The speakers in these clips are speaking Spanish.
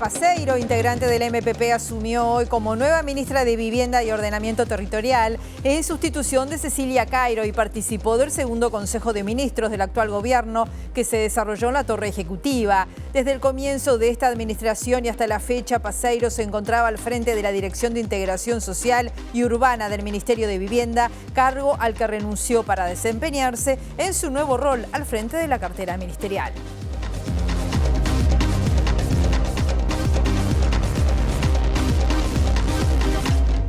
Paseiro, integrante del MPP, asumió hoy como nueva ministra de Vivienda y Ordenamiento Territorial en sustitución de Cecilia Cairo y participó del segundo Consejo de Ministros del actual gobierno que se desarrolló en la Torre Ejecutiva. Desde el comienzo de esta administración y hasta la fecha, Paseiro se encontraba al frente de la Dirección de Integración Social y Urbana del Ministerio de Vivienda, cargo al que renunció para desempeñarse en su nuevo rol al frente de la cartera ministerial.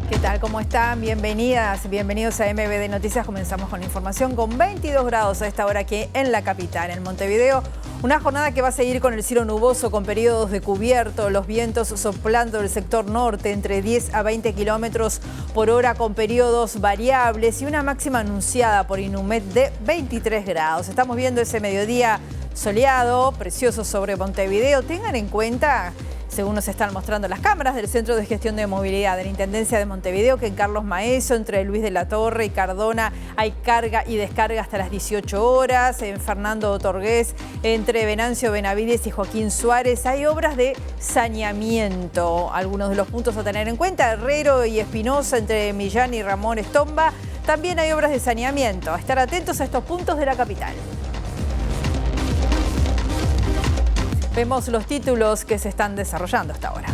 ¿Qué tal? ¿Cómo están? Bienvenidas, bienvenidos a MBD Noticias. Comenzamos con la información con 22 grados a esta hora aquí en la capital, en Montevideo. Una jornada que va a seguir con el cielo nuboso, con periodos de cubierto, los vientos soplando del sector norte entre 10 a 20 kilómetros por hora con periodos variables y una máxima anunciada por Inumet de 23 grados. Estamos viendo ese mediodía soleado, precioso sobre Montevideo. Tengan en cuenta, según nos están mostrando las cámaras del Centro de Gestión de Movilidad de la Intendencia de Montevideo, que en Carlos Maeso, entre Luis de la Torre y Cardona, hay carga y descarga hasta las 18 horas. En Fernando Torgués, entre Venancio Benavides y Joaquín Suárez, hay obras de saneamiento. Algunos de los puntos a tener en cuenta: Herrero y Espinosa, entre Millán y Ramón Estomba, también hay obras de saneamiento. A estar atentos a estos puntos de la capital. Vemos los títulos que se están desarrollando hasta ahora.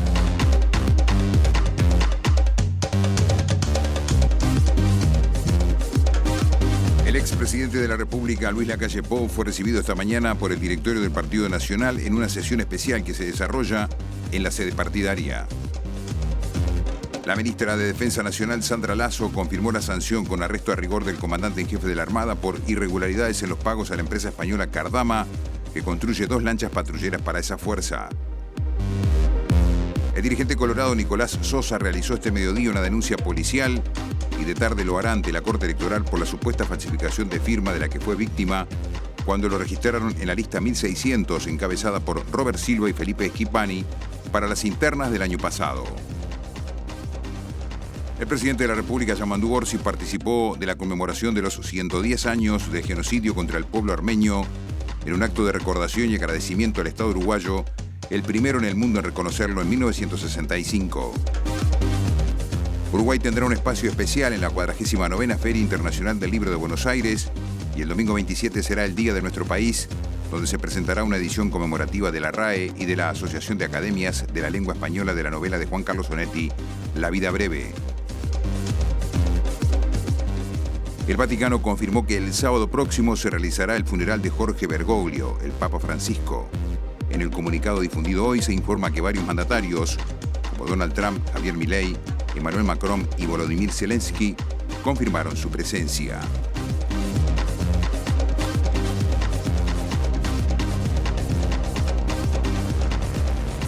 El expresidente de la República, Luis Lacalle Pou, fue recibido esta mañana por el directorio del Partido Nacional en una sesión especial que se desarrolla en la sede partidaria. La ministra de Defensa Nacional, Sandra Lasso, confirmó la sanción con arresto a rigor del comandante en jefe de la Armada por irregularidades en los pagos a la empresa española Cardama, que construye 2 lanchas patrulleras para esa fuerza. El dirigente colorado Nicolás Sosa realizó este mediodía una denuncia policial y de tarde lo hará ante la Corte Electoral por la supuesta falsificación de firma de la que fue víctima cuando lo registraron en la lista 1600 encabezada por Robert Silva y Felipe Schipani para las internas del año pasado. El presidente de la República, Yamandu Orsi, participó de la conmemoración de los 110 años de genocidio contra el pueblo armenio en un acto de recordación y agradecimiento al Estado uruguayo, el primero en el mundo en reconocerlo en 1965. Uruguay tendrá un espacio especial en la 49ª Feria Internacional del Libro de Buenos Aires y el domingo 27 será el Día de nuestro país, donde se presentará una edición conmemorativa de la RAE y de la Asociación de Academias de la Lengua Española de la novela de Juan Carlos Onetti, La vida breve. El Vaticano confirmó que el sábado próximo se realizará el funeral de Jorge Bergoglio, el Papa Francisco. En el comunicado difundido hoy se informa que varios mandatarios, como Donald Trump, Javier Milei, Emmanuel Macron y Volodymyr Zelensky, confirmaron su presencia.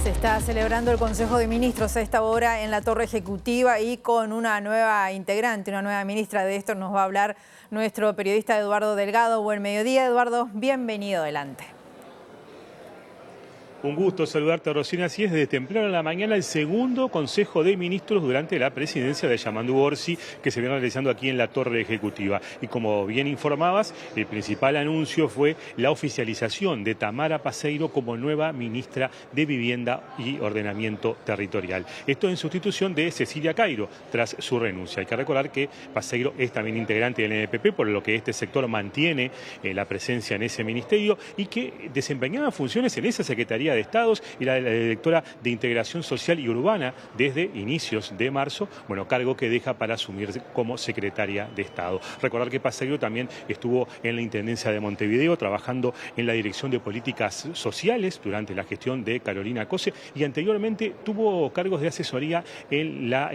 Se está celebrando el Consejo de Ministros a esta hora en la Torre Ejecutiva y con una nueva integrante, una nueva ministra. De esto nos va a hablar nuestro periodista Eduardo Delgado. Buen mediodía, Eduardo. Bienvenido, adelante. Un gusto saludarte, Rosina. Así es, desde temprano en la mañana el segundo Consejo de Ministros durante la presidencia de Yamandu Orsi, que se viene realizando aquí en la Torre Ejecutiva. Y como bien informabas, el principal anuncio fue la oficialización de Tamara Paseiro como nueva ministra de Vivienda y Ordenamiento Territorial. Esto en sustitución de Cecilia Cairo, tras su renuncia. Hay que recordar que Paseiro es también integrante del NPP, por lo que este sector mantiene la presencia en ese ministerio y que desempeñaba funciones en esa Secretaría de Estados y la directora de Integración Social y Urbana desde inicios de marzo, cargo que deja para asumir como secretaria de Estado. Recordar que Paseiro también estuvo en la Intendencia de Montevideo trabajando en la Dirección de Políticas Sociales durante la gestión de Carolina Cose y anteriormente tuvo cargos de asesoría en la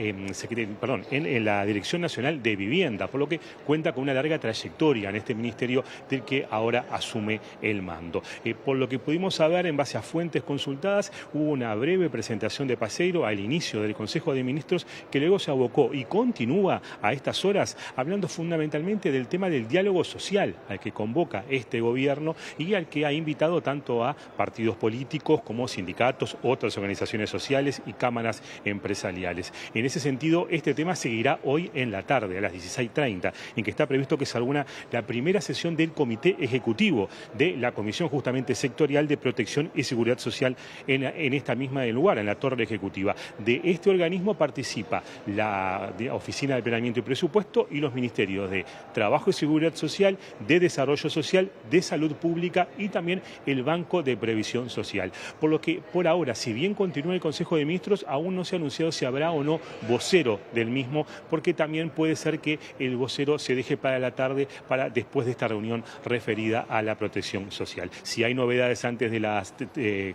Dirección Nacional de Vivienda, por lo que cuenta con una larga trayectoria en este ministerio del que ahora asume el mando. Por lo que pudimos saber en base a fuentes consultadas, hubo una breve presentación de Paseiro al inicio del Consejo de Ministros que luego se abocó y continúa a estas horas hablando fundamentalmente del tema del diálogo social al que convoca este gobierno y al que ha invitado tanto a partidos políticos como sindicatos, otras organizaciones sociales y cámaras empresariales. En ese sentido, este tema seguirá hoy en la tarde a las 16:30, en que está previsto que salga la primera sesión del Comité Ejecutivo de la Comisión justamente sectorial de Protección y Seguridad Seguridad Social en esta misma lugar, en la Torre Ejecutiva. De este organismo participa la Oficina de Planeamiento y Presupuesto y los ministerios de Trabajo y Seguridad Social, de Desarrollo Social, de Salud Pública y también el Banco de Previsión Social. Por lo que, por ahora, si bien continúa el Consejo de Ministros, aún no se ha anunciado si habrá o no vocero del mismo, porque también puede ser que el vocero se deje para la tarde, para después de esta reunión referida a la protección social. Si hay novedades antes de las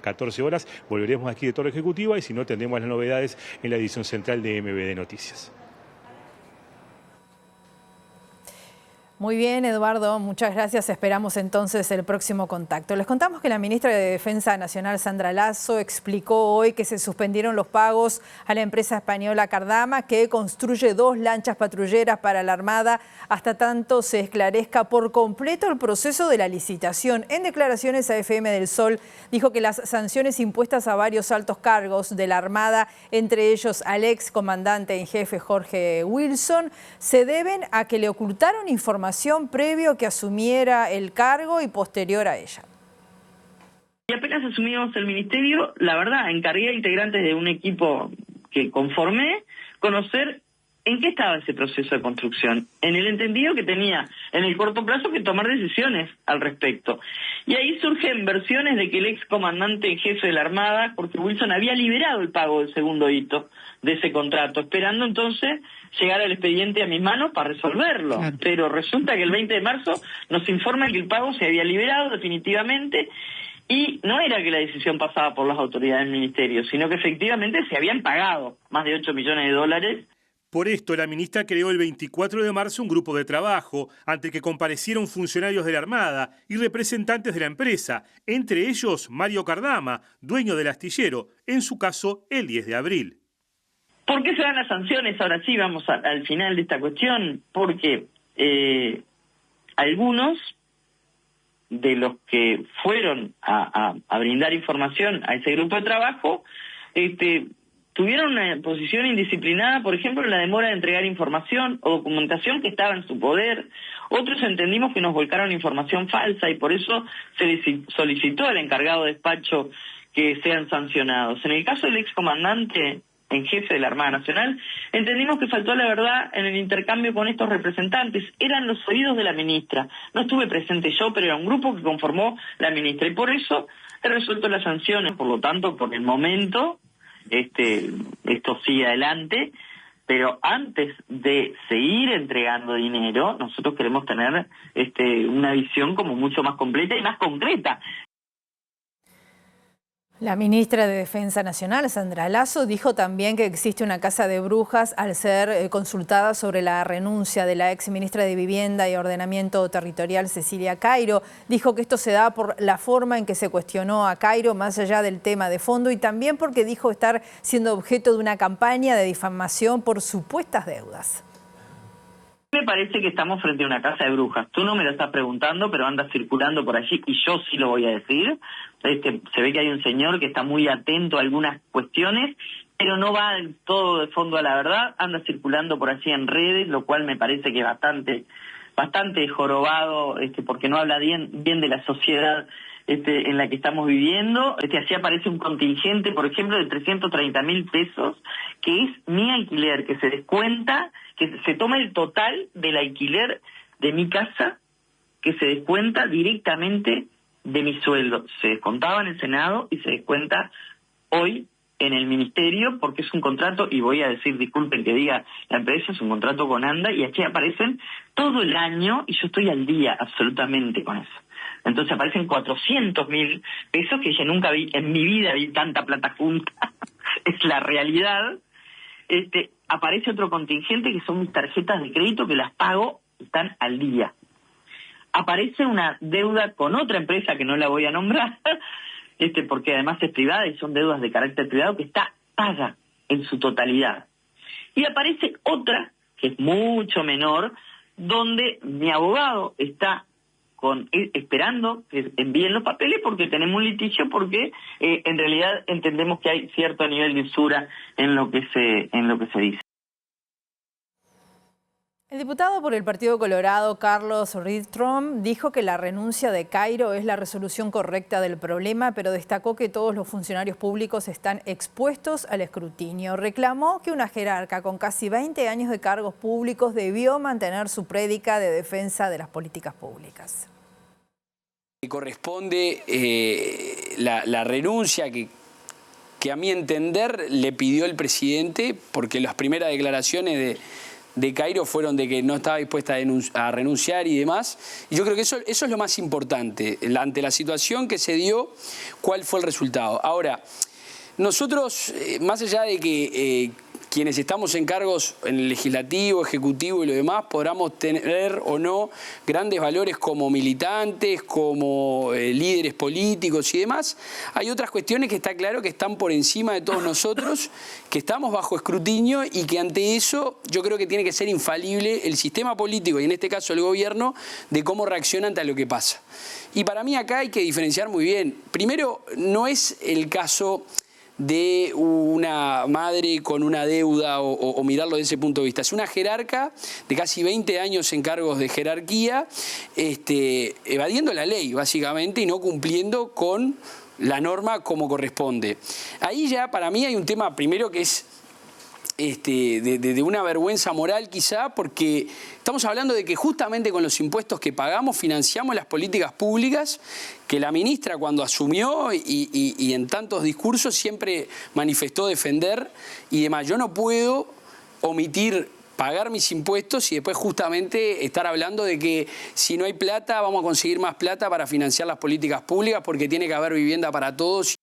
14 horas, volveremos aquí de Torre Ejecutiva, y si no, tendremos las novedades en la edición central de MBD Noticias. Muy bien, Eduardo, muchas gracias. Esperamos entonces el próximo contacto. Les contamos que la ministra de Defensa Nacional, Sandra Lasso, explicó hoy que se suspendieron los pagos a la empresa española Cardama, que construye 2 lanchas patrulleras para la Armada, hasta tanto se esclarezca por completo el proceso de la licitación. En declaraciones a FM del Sol, dijo que las sanciones impuestas a varios altos cargos de la Armada, entre ellos al ex comandante en jefe Jorge Wilson, se deben a que le ocultaron información previo que asumiera el cargo y posterior a ella. Y apenas asumimos el ministerio, la verdad, encargué a integrantes de un equipo que conformé conocer en qué estaba ese proceso de construcción, en el entendido que tenía en el corto plazo que tomar decisiones al respecto. Y ahí surgen versiones de que el ex comandante en jefe de la Armada, Jorge Wilson, había liberado el pago del segundo hito de ese contrato, esperando entonces llegar al expediente a mis manos para resolverlo. Claro. Pero resulta que el 20 de marzo nos informan que el pago se había liberado definitivamente, y no era que la decisión pasaba por las autoridades del ministerio, sino que efectivamente se habían pagado más de 8 millones de dólares. Por esto, la ministra creó el 24 de marzo un grupo de trabajo ante el que comparecieron funcionarios de la Armada y representantes de la empresa, entre ellos Mario Cardama, dueño del astillero, en su caso el 10 de abril. ¿Por qué se dan las sanciones? Ahora sí, vamos al final de esta cuestión. Porque algunos de los que fueron a brindar información a ese grupo de trabajo tuvieron una posición indisciplinada, por ejemplo, en la demora de entregar información o documentación que estaba en su poder. Otros entendimos que nos volcaron información falsa y por eso se les solicitó al encargado de despacho que sean sancionados. En el caso del excomandante en jefe de la Armada Nacional, entendimos que faltó la verdad en el intercambio con estos representantes. Eran los oídos de la ministra. No estuve presente yo, pero era un grupo que conformó la ministra. Y por eso he resuelto las sanciones. Por lo tanto, por el momento, esto sigue adelante. Pero antes de seguir entregando dinero, nosotros queremos tener una visión como mucho más completa y más concreta. La ministra de Defensa Nacional, Sandra Lasso, dijo también que existe una casa de brujas al ser consultada sobre la renuncia de la ex ministra de Vivienda y Ordenamiento Territorial, Cecilia Cairo. Dijo que esto se da por la forma en que se cuestionó a Cairo, más allá del tema de fondo, y también porque dijo estar siendo objeto de una campaña de difamación por supuestas deudas. Me parece que estamos frente a una casa de brujas. Tú no me lo estás preguntando, pero anda circulando por allí y yo sí lo voy a decir. Se ve que hay un señor que está muy atento a algunas cuestiones, pero no va del todo de fondo a la verdad. Anda circulando por allí en redes, lo cual me parece que es bastante jorobado, porque no habla bien de la sociedad en la que estamos viviendo. Así aparece un contingente, por ejemplo, de 330.000 pesos, que es mi alquiler, que se descuenta, que se toma el total del alquiler de mi casa, que se descuenta directamente de mi sueldo. Se descontaba en el Senado y se descuenta hoy en el Ministerio, porque es un contrato, y voy a decir, disculpen que diga la empresa, es un contrato con ANDA, y aquí aparecen todo el año, y yo estoy al día absolutamente con eso. Entonces aparecen 400.000 pesos, que yo nunca vi, en mi vida vi tanta plata junta, es la realidad. Aparece otro contingente que son mis tarjetas de crédito, que las pago, están al día. Aparece una deuda con otra empresa que no la voy a nombrar, porque además es privada y son deudas de carácter privado, que está paga en su totalidad. Y aparece otra, que es mucho menor, donde mi abogado está esperando que envíen los papeles porque tenemos un litigio, porque en realidad entendemos que hay cierto nivel de usura en lo que se dice. El diputado por el Partido Colorado, Carlos Ridstrom, dijo que la renuncia de Cairo es la resolución correcta del problema, pero destacó que todos los funcionarios públicos están expuestos al escrutinio. Reclamó que una jerarca con casi 20 años de cargos públicos debió mantener su prédica de defensa de las políticas públicas. Corresponde la renuncia que a mi entender le pidió el presidente, porque las primeras declaraciones de Cairo fueron de que no estaba dispuesta a renunciar y demás. Y yo creo que eso es lo más importante. Ante la situación que se dio, ¿cuál fue el resultado? Ahora, nosotros, más allá de que quienes estamos en cargos en el legislativo, ejecutivo y lo demás, podamos tener o no grandes valores como militantes, como líderes políticos y demás, hay otras cuestiones que está claro que están por encima de todos nosotros, que estamos bajo escrutinio y que ante eso yo creo que tiene que ser infalible el sistema político y en este caso el gobierno de cómo reacciona ante lo que pasa. Y para mí acá hay que diferenciar muy bien. Primero, no es el caso de una madre con una deuda o mirarlo desde ese punto de vista. Es una jerarca de casi 20 años en cargos de jerarquía, evadiendo la ley básicamente y no cumpliendo con la norma como corresponde. Ahí ya para mí hay un tema primero que es de una vergüenza moral quizá, porque estamos hablando de que justamente con los impuestos que pagamos financiamos las políticas públicas que la ministra cuando asumió y en tantos discursos siempre manifestó defender y demás. Yo no puedo omitir pagar mis impuestos y después justamente estar hablando de que si no hay plata vamos a conseguir más plata para financiar las políticas públicas porque tiene que haber vivienda para todos.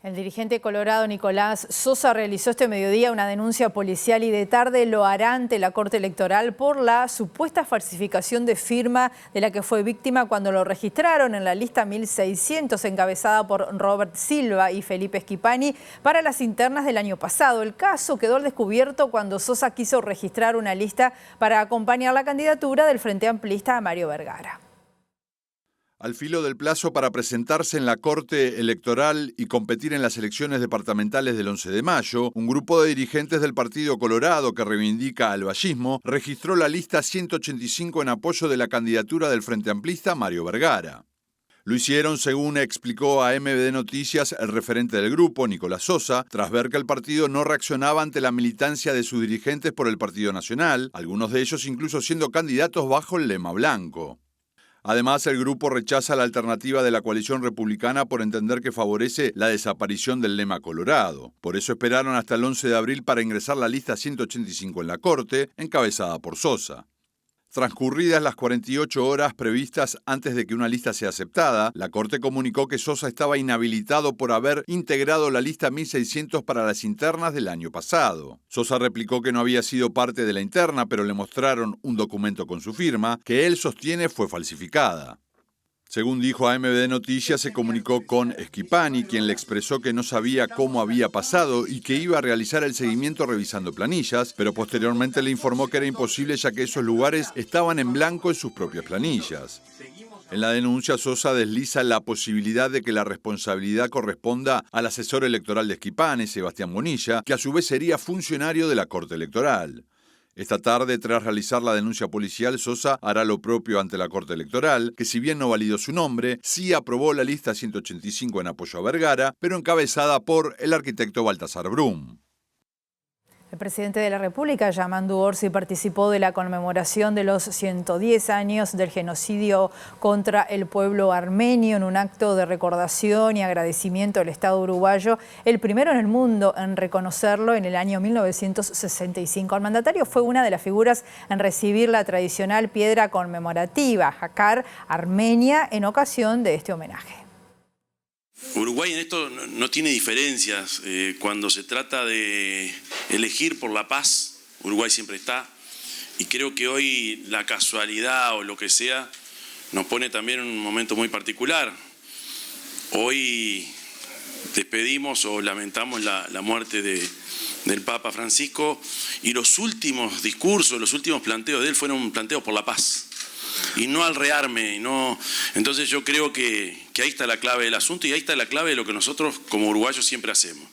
El dirigente colorado Nicolás Sosa realizó este mediodía una denuncia policial y de tarde lo hará ante la Corte Electoral por la supuesta falsificación de firma de la que fue víctima cuando lo registraron en la lista 1600 encabezada por Robert Silva y Felipe Schipani para las internas del año pasado. El caso quedó al descubierto cuando Sosa quiso registrar una lista para acompañar la candidatura del Frente Amplista a Mario Vergara. Al filo del plazo para presentarse en la Corte Electoral y competir en las elecciones departamentales del 11 de mayo, un grupo de dirigentes del Partido Colorado que reivindica al vallismo registró la lista 185 en apoyo de la candidatura del Frente Amplista Mario Vergara. Lo hicieron, según explicó a MBD Noticias el referente del grupo, Nicolás Sosa, tras ver que el partido no reaccionaba ante la militancia de sus dirigentes por el Partido Nacional, algunos de ellos incluso siendo candidatos bajo el lema blanco. Además, el grupo rechaza la alternativa de la coalición republicana por entender que favorece la desaparición del lema colorado. Por eso esperaron hasta el 11 de abril para ingresar la lista 185 en la Corte, encabezada por Sosa. Transcurridas las 48 horas previstas antes de que una lista sea aceptada, la Corte comunicó que Sosa estaba inhabilitado por haber integrado la lista 1600 para las internas del año pasado. Sosa replicó que no había sido parte de la interna, pero le mostraron un documento con su firma, que él sostiene fue falsificada. Según dijo a MBD Noticias, se comunicó con Schipani, quien le expresó que no sabía cómo había pasado y que iba a realizar el seguimiento revisando planillas, pero posteriormente le informó que era imposible ya que esos lugares estaban en blanco en sus propias planillas. En la denuncia, Sosa desliza la posibilidad de que la responsabilidad corresponda al asesor electoral de Schipani, Sebastián Bonilla, que a su vez sería funcionario de la Corte Electoral. Esta tarde, tras realizar la denuncia policial, Sosa hará lo propio ante la Corte Electoral, que si bien no validó su nombre, sí aprobó la lista 185 en apoyo a Vergara, pero encabezada por el arquitecto Baltasar Brum. El presidente de la República, Yamandu Orsi, participó de la conmemoración de los 110 años del genocidio contra el pueblo armenio en un acto de recordación y agradecimiento al Estado uruguayo, el primero en el mundo en reconocerlo en el año 1965. El mandatario fue una de las figuras en recibir la tradicional piedra conmemorativa, Jakar Armenia, en ocasión de este homenaje. Uruguay en esto no tiene diferencias. Cuando se trata de elegir por la paz, Uruguay siempre está. Y creo que hoy la casualidad o lo que sea nos pone también en un momento muy particular. Hoy despedimos o lamentamos la muerte del Papa Francisco y los últimos discursos, los últimos planteos de él fueron planteos por la paz. Y no al rearme, no. Entonces yo creo que ahí está la clave del asunto y ahí está la clave de lo que nosotros como uruguayos siempre hacemos.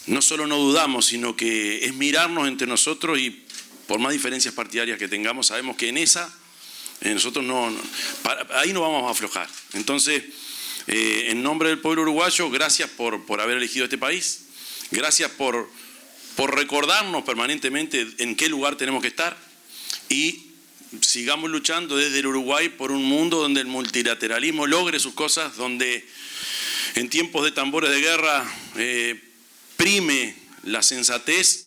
no solo no dudamos, sino que es mirarnos entre nosotros y por más diferencias partidarias que tengamos, sabemos que en esa nosotros ahí no vamos a aflojar. Entonces, en nombre del pueblo uruguayo, gracias por haber elegido este país, gracias por recordarnos permanentemente en qué lugar tenemos que estar y sigamos luchando desde el Uruguay por un mundo donde el multilateralismo logre sus cosas, donde en tiempos de tambores de guerra prime la sensatez.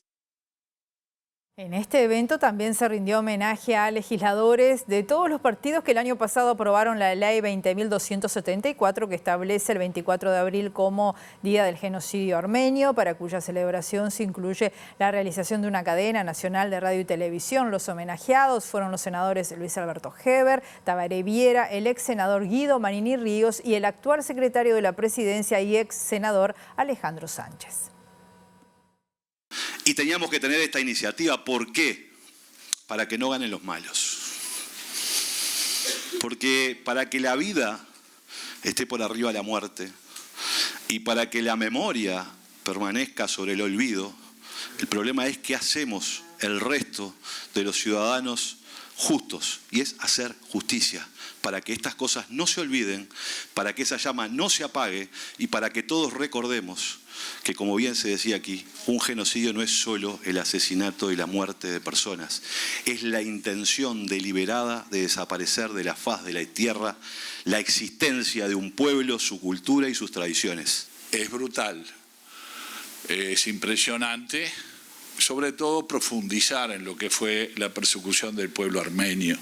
En este evento también se rindió homenaje a legisladores de todos los partidos que el año pasado aprobaron la ley 20.274 que establece el 24 de abril como Día del Genocidio Armenio, para cuya celebración se incluye la realización de una cadena nacional de radio y televisión. Los homenajeados fueron los senadores Luis Alberto Heber, Tabaré Viera, el ex senador Guido Manini Ríos y el actual secretario de la Presidencia y ex senador Alejandro Sánchez. Y teníamos que tener esta iniciativa. ¿Por qué? Para que no ganen los malos. Porque para que la vida esté por arriba de la muerte y para que la memoria permanezca sobre el olvido, el problema es qué hacemos el resto de los ciudadanos justos, y es hacer justicia para que estas cosas no se olviden, para que esa llama no se apague y para que todos recordemos que, como bien se decía aquí, un genocidio no es solo el asesinato y la muerte de personas, es la intención deliberada de desaparecer de la faz de la tierra la existencia de un pueblo, su cultura y sus tradiciones. Es brutal, es impresionante, sobre todo profundizar en lo que fue la persecución del pueblo armenio.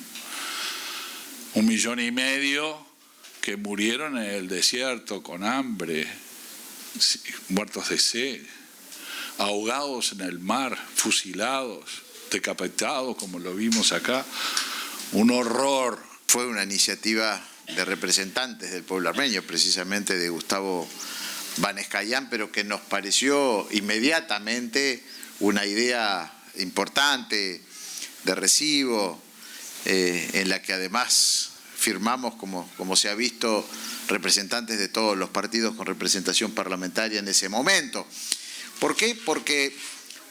1,5 millones que murieron en el desierto con hambre, muertos de sed, ahogados en el mar, fusilados, decapitados, como lo vimos acá. Un horror. Fue una iniciativa de representantes del pueblo armenio, precisamente de Gustavo Banescayán, pero que nos pareció inmediatamente una idea importante, de recibo, en la que además firmamos, como se ha visto, representantes de todos los partidos con representación parlamentaria en ese momento. ¿Por qué? Porque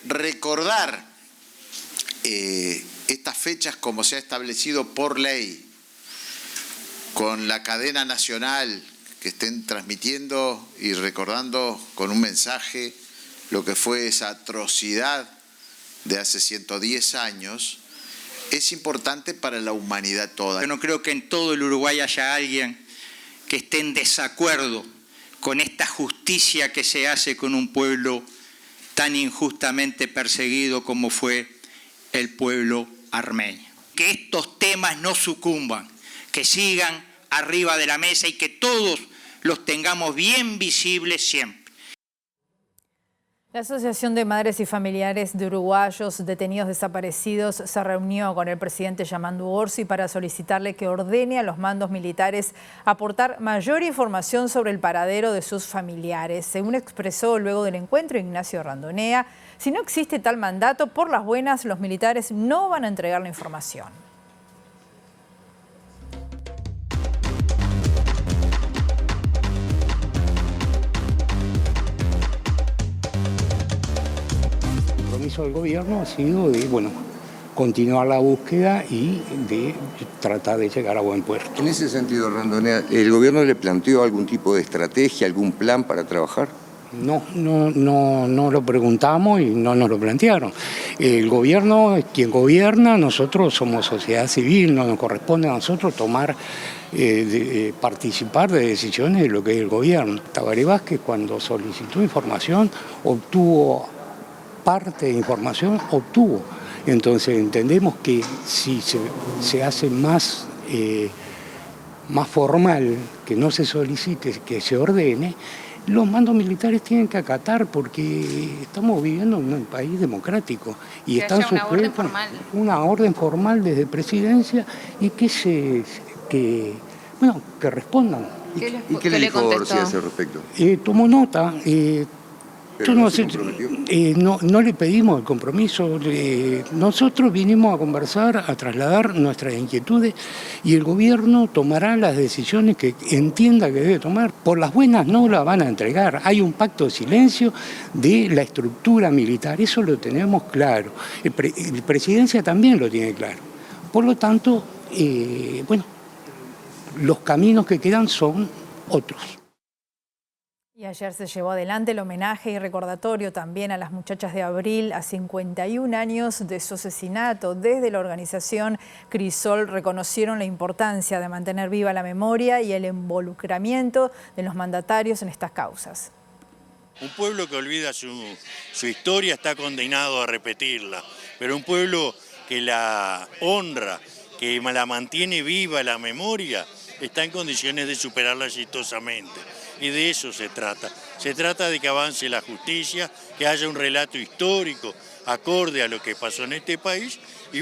recordar estas fechas como se ha establecido por ley, con la cadena nacional que estén transmitiendo y recordando con un mensaje lo que fue esa atrocidad de hace 110 años, es importante para la humanidad toda. Yo no creo que en todo el Uruguay haya alguien que esté en desacuerdo con esta justicia que se hace con un pueblo tan injustamente perseguido como fue el pueblo armenio. Que estos temas no sucumban, que sigan arriba de la mesa y que todos los tengamos bien visibles siempre. La Asociación de Madres y Familiares de Uruguayos Detenidos Desaparecidos se reunió con el presidente Yamandu Orsi para solicitarle que ordene a los mandos militares aportar mayor información sobre el paradero de sus familiares. Según expresó luego del encuentro Ignacio Randonea, si no existe tal mandato, por las buenas los militares no van a entregar la información. Del gobierno ha sido de, continuar la búsqueda y de tratar de llegar a buen puerto. En ese sentido, Randonea, ¿el gobierno le planteó algún tipo de estrategia, algún plan para trabajar? No lo preguntamos y no nos lo plantearon. El gobierno es quien gobierna, nosotros somos sociedad civil, no nos corresponde a nosotros participar de decisiones de lo que es el gobierno. Tabaré Vázquez, cuando solicitó información, obtuvo parte de información, Entonces entendemos que si se hace más formal, que no se solicite, que se ordene, los mandos militares tienen que acatar porque estamos viviendo en un país democrático y están sujetos a una orden formal desde presidencia y que respondan. ¿Y qué le dijo Orsi a ese respecto? Tomó nota. Pero no le pedimos el compromiso. Nosotros vinimos a conversar, a trasladar nuestras inquietudes y el gobierno tomará las decisiones que entienda que debe tomar. Por las buenas no la van a entregar. Hay un pacto de silencio de la estructura militar, eso lo tenemos claro. La presidencia también lo tiene claro. Por lo tanto, los caminos que quedan son otros. Y ayer se llevó adelante el homenaje y recordatorio también a las muchachas de Abril a 51 años de su asesinato. Desde la organización Crisol reconocieron la importancia de mantener viva la memoria y el involucramiento de los mandatarios en estas causas. Un pueblo que olvida su historia está condenado a repetirla, pero un pueblo que la honra, que la mantiene viva la memoria, está en condiciones de superarla exitosamente. Y de eso se trata. Se trata de que avance la justicia, que haya un relato histórico acorde a lo que pasó en este país y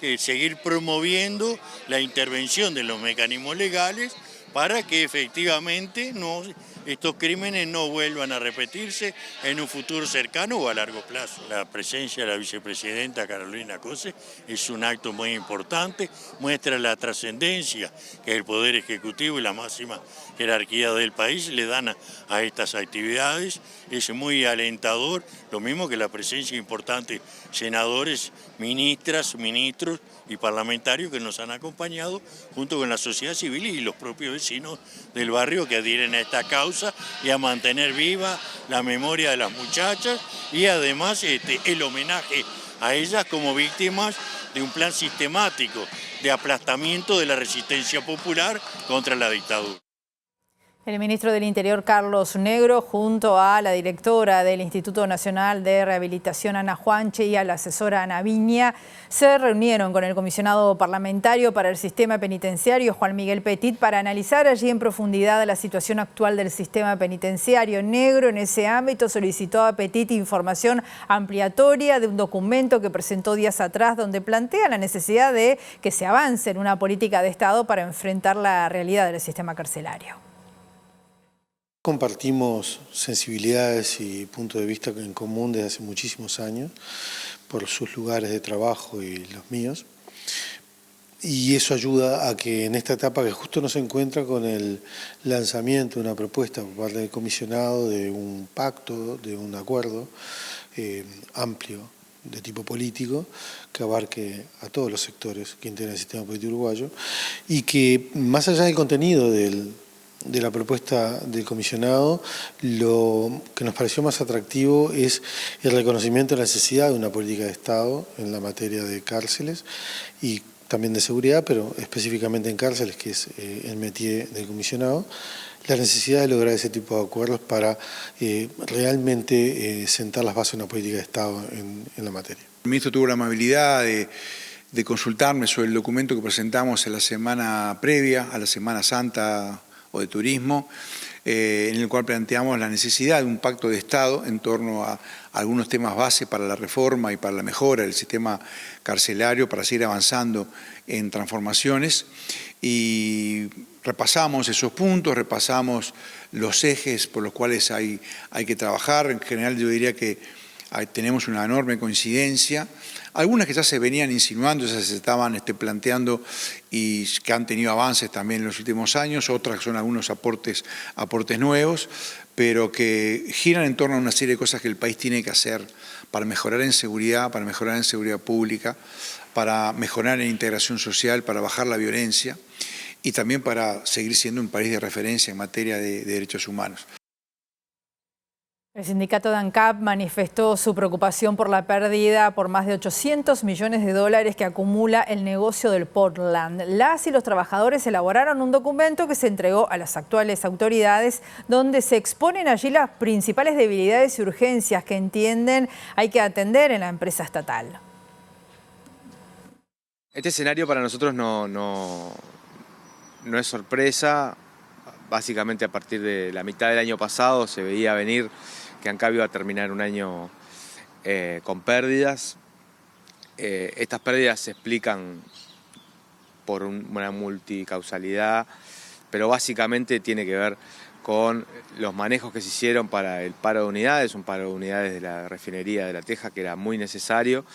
que seguir promoviendo la intervención de los mecanismos legales para que efectivamente estos crímenes no vuelvan a repetirse en un futuro cercano o a largo plazo. La presencia de la vicepresidenta Carolina Cose es un acto muy importante, muestra la trascendencia que el Poder Ejecutivo y la máxima jerarquía del país le dan a estas actividades. Es muy alentador, lo mismo que la presencia de importantes senadores, ministras, ministros y parlamentarios que nos han acompañado junto con la sociedad civil y los propios vecinos del barrio que adhieren a esta causa y a mantener viva la memoria de las muchachas y además el homenaje a ellas como víctimas de un plan sistemático de aplastamiento de la resistencia popular contra la dictadura. El ministro del Interior, Carlos Negro, junto a la directora del Instituto Nacional de Rehabilitación, Ana Juanche, y a la asesora Ana Viña, se reunieron con el comisionado parlamentario para el sistema penitenciario, Juan Miguel Petit, para analizar allí en profundidad la situación actual del sistema penitenciario. Negro, en ese ámbito, solicitó a Petit información ampliatoria de un documento que presentó días atrás, donde plantea la necesidad de que se avance en una política de Estado para enfrentar la realidad del sistema carcelario. Compartimos sensibilidades y puntos de vista en común desde hace muchísimos años, por sus lugares de trabajo y los míos. Y eso ayuda a que en esta etapa que justo nos encuentra con el lanzamiento de una propuesta por parte del comisionado de un pacto, de un acuerdo amplio de tipo político que abarque a todos los sectores que integran el sistema político uruguayo y que más allá del contenido de la propuesta del comisionado, lo que nos pareció más atractivo es el reconocimiento de la necesidad de una política de Estado en la materia de cárceles y también de seguridad, pero específicamente en cárceles, que es el métier del comisionado, la necesidad de lograr ese tipo de acuerdos para realmente sentar las bases de una política de Estado en la materia. El ministro tuvo la amabilidad de consultarme sobre el documento que presentamos en la semana previa a la Semana Santa o de Turismo, en el cual planteamos la necesidad de un pacto de Estado en torno a algunos temas base para la reforma y para la mejora del sistema carcelario, para seguir avanzando en transformaciones. Y repasamos esos puntos, repasamos los ejes por los cuales hay que trabajar. En general yo diría que tenemos una enorme coincidencia. Algunas que ya se venían insinuando, ya se estaban planteando y que han tenido avances también en los últimos años, otras son algunos aportes nuevos, pero que giran en torno a una serie de cosas que el país tiene que hacer para mejorar en seguridad, para mejorar en seguridad pública, para mejorar en integración social, para bajar la violencia y también para seguir siendo un país de referencia en materia de derechos humanos. El sindicato de ANCAP manifestó su preocupación por la pérdida por más de 800 millones de dólares que acumula el negocio del Portland. Las y los trabajadores elaboraron un documento que se entregó a las actuales autoridades, donde se exponen allí las principales debilidades y urgencias que entienden hay que atender en la empresa estatal. Este escenario para nosotros no es sorpresa. Básicamente a partir de la mitad del año pasado se veía venir que ANCAP iba a terminar un año con pérdidas. Estas pérdidas se explican por una multicausalidad, pero básicamente tiene que ver con los manejos que se hicieron para el paro de unidades, un paro de unidades de la refinería de La Teja que era muy necesario,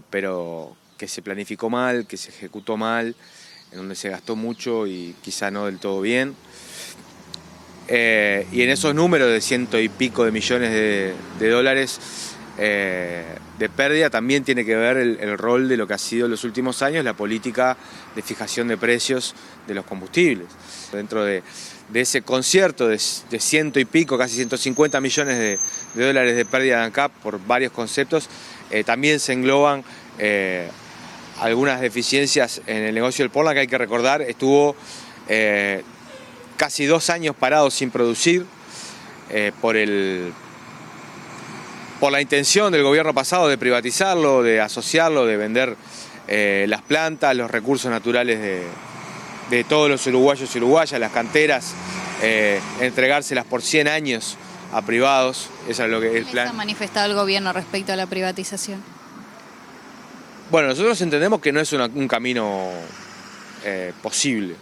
pero que se planificó mal, que se ejecutó mal, en donde se gastó mucho y quizá no del todo bien. Y en esos números de 100 y pico de millones de dólares de pérdida también tiene que ver el rol de lo que ha sido en los últimos años la política de fijación de precios de los combustibles. Dentro de ese concierto de 100 y pico, casi 150 millones de dólares de pérdida de ANCAP por varios conceptos, también se engloban algunas deficiencias en el negocio del Portland que hay que recordar. Estuvo casi 2 años parado sin producir por la intención del gobierno pasado de privatizarlo, de asociarlo, de vender las plantas, los recursos naturales de todos los uruguayos y uruguayas, las canteras, entregárselas por 100 años a privados. Eso es lo que es el plan. ¿Qué ha manifestado el gobierno respecto a la privatización? Bueno, nosotros entendemos que no es un camino posible.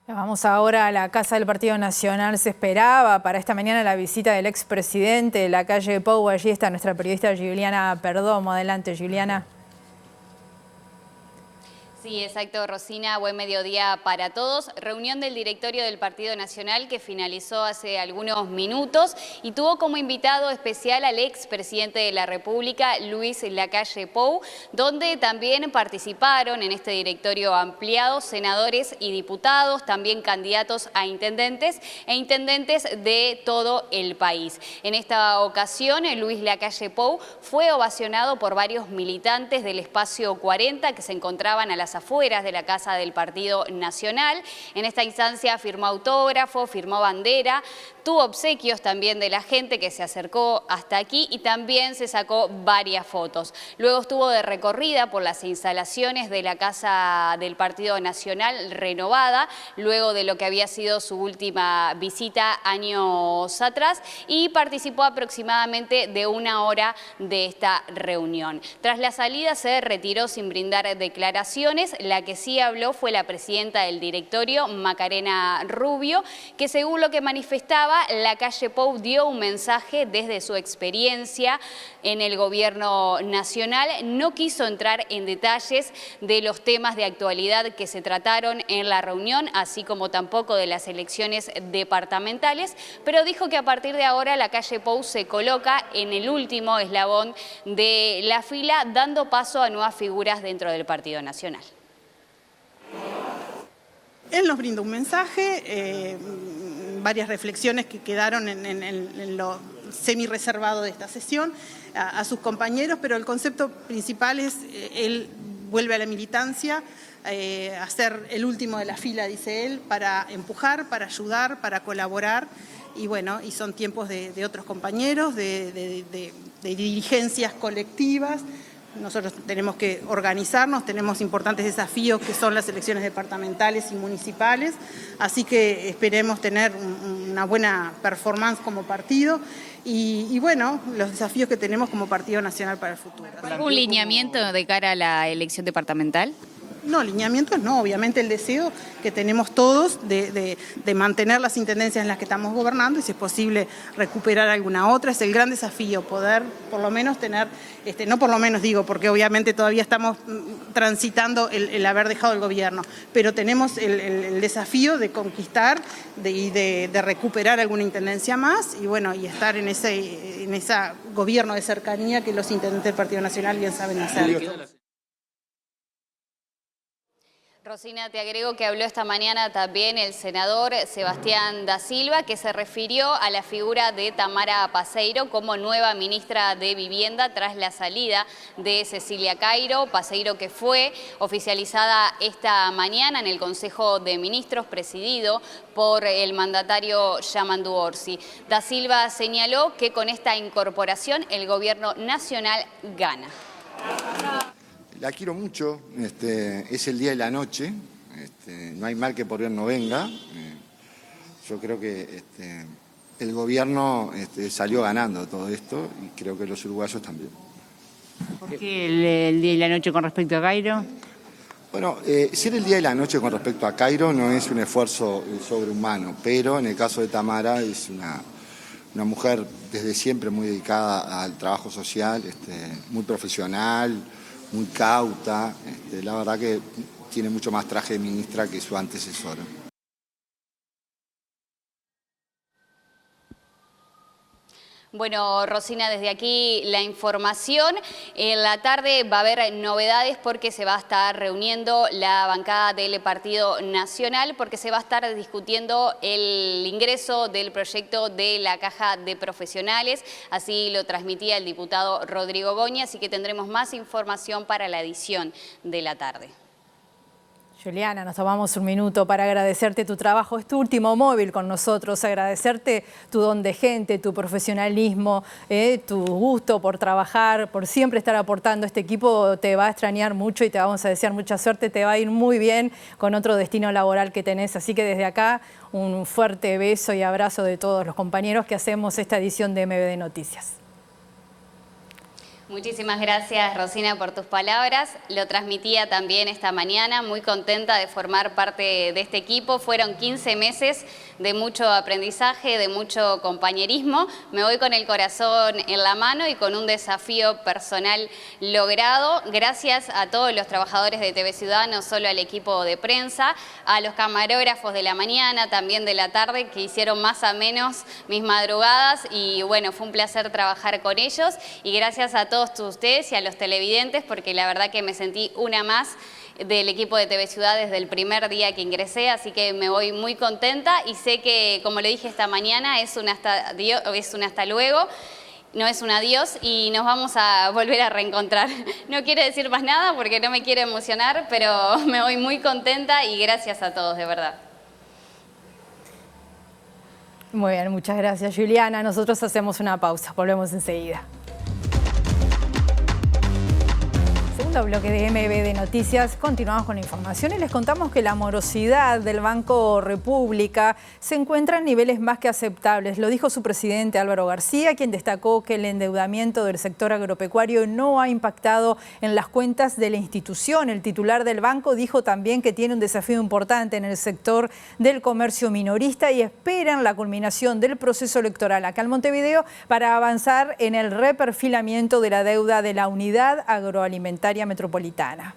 Vamos ahora a la Casa del Partido Nacional. Se esperaba para esta mañana la visita del expresidente de la calle Pou. Allí está nuestra periodista Giuliana Perdomo. Adelante, Giuliana. Sí, exacto, Rosina. Buen mediodía para todos. Reunión del directorio del Partido Nacional que finalizó hace algunos minutos y tuvo como invitado especial al expresidente de la República, Luis Lacalle Pou, donde también participaron en este directorio ampliado senadores y diputados, también candidatos a intendentes e intendentes de todo el país. En esta ocasión, Luis Lacalle Pou fue ovacionado por varios militantes del Espacio 40 que se encontraban a las afueras de la Casa del Partido Nacional. En esta instancia firmó autógrafo, firmó bandera, tuvo obsequios también de la gente que se acercó hasta aquí y también se sacó varias fotos. Luego estuvo de recorrida por las instalaciones de la Casa del Partido Nacional renovada, luego de lo que había sido su última visita años atrás, y participó aproximadamente de 1 hora de esta reunión. Tras la salida se retiró sin brindar declaraciones. La que sí habló fue la presidenta del directorio, Macarena Rubio, que según lo que manifestaba, Lacalle Pou dio un mensaje desde su experiencia en el gobierno nacional. No quiso entrar en detalles de los temas de actualidad que se trataron en la reunión, así como tampoco de las elecciones departamentales, pero dijo que a partir de ahora Lacalle Pou se coloca en el último eslabón de la fila, dando paso a nuevas figuras dentro del Partido Nacional. Él nos brindó un mensaje, varias reflexiones que quedaron en lo semi-reservado de esta sesión a sus compañeros, pero el concepto principal es, él vuelve a la militancia, a ser el último de la fila, dice él, para empujar, para ayudar, para colaborar, y bueno, y son tiempos de otros compañeros, de dirigencias colectivas. Nosotros tenemos que organizarnos, tenemos importantes desafíos que son las elecciones departamentales y municipales, así que esperemos tener una buena performance como partido y bueno, los desafíos que tenemos como Partido Nacional para el futuro. ¿Un lineamiento de cara a la elección departamental? No, lineamientos no, obviamente el deseo que tenemos todos de mantener las intendencias en las que estamos gobernando y si es posible recuperar alguna otra. Es el gran desafío, poder por lo menos tener, no por lo menos digo, porque obviamente todavía estamos transitando el haber dejado el gobierno, pero tenemos el desafío de conquistar y de recuperar alguna intendencia más y bueno, y estar en ese gobierno de cercanía que los intendentes del Partido Nacional bien saben hacer. Rosina, te agrego que habló esta mañana también el senador Sebastián da Silva, que se refirió a la figura de Tamara Paseiro como nueva ministra de Vivienda tras la salida de Cecilia Cairo. Paseiro que fue oficializada esta mañana en el Consejo de Ministros presidido por el mandatario Yamandu Orsi. Da Silva señaló que con esta incorporación el gobierno nacional gana. La quiero mucho, es el día y la noche, no hay mal que por bien no venga. Yo creo que el gobierno salió ganando todo esto y creo que los uruguayos también. ¿Por qué el día y la noche con respecto a Cairo? Bueno, ser el día y la noche con respecto a Cairo no es un esfuerzo sobrehumano, pero en el caso de Tamara es una mujer desde siempre muy dedicada al trabajo social, muy profesional, muy cauta, la verdad que tiene mucho más traje de ministra que su antecesora. Bueno, Rosina, desde aquí la información. En la tarde va a haber novedades porque se va a estar reuniendo la bancada del Partido Nacional, porque se va a estar discutiendo el ingreso del proyecto de la Caja de Profesionales. Así lo transmitía el diputado Rodrigo Goñi, así que tendremos más información para la edición de la tarde. Juliana, nos tomamos un minuto para agradecerte tu trabajo. Es tu último móvil con nosotros, agradecerte tu don de gente, tu profesionalismo, tu gusto por trabajar, por siempre estar aportando. Este equipo te va a extrañar mucho y te vamos a desear mucha suerte. Te va a ir muy bien con otro destino laboral que tenés. Así que desde acá un fuerte beso y abrazo de todos los compañeros que hacemos esta edición de MBD Noticias. Muchísimas gracias, Rosina, por tus palabras. Lo transmitía también esta mañana, muy contenta de formar parte de este equipo. Fueron 15 meses de mucho aprendizaje, de mucho compañerismo. Me voy con el corazón en la mano y con un desafío personal logrado. Gracias a todos los trabajadores de TV Ciudad, no solo al equipo de prensa, a los camarógrafos de la mañana, también de la tarde, que hicieron más a menos mis madrugadas. Y bueno, fue un placer trabajar con ellos. Y gracias a todos ustedes y a los televidentes, porque la verdad que me sentí una más del equipo de TV Ciudad desde el primer día que ingresé, así que me voy muy contenta y sé que, como lo dije esta mañana, es un hasta luego, no es un adiós y nos vamos a volver a reencontrar. No quiero decir más nada porque no me quiero emocionar, pero me voy muy contenta y gracias a todos, de verdad. Muy bien, muchas gracias, Juliana. Nosotros hacemos una pausa, volvemos enseguida. Segundo bloque de MBD Noticias, continuamos con la información y les contamos que la morosidad del Banco República se encuentra en niveles más que aceptables. Lo dijo su presidente Álvaro García, quien destacó que el endeudamiento del sector agropecuario no ha impactado en las cuentas de la institución. El titular del banco dijo también que tiene un desafío importante en el sector del comercio minorista y esperan la culminación del proceso electoral acá en Montevideo para avanzar en el reperfilamiento de la deuda de la unidad agroalimentaria metropolitana.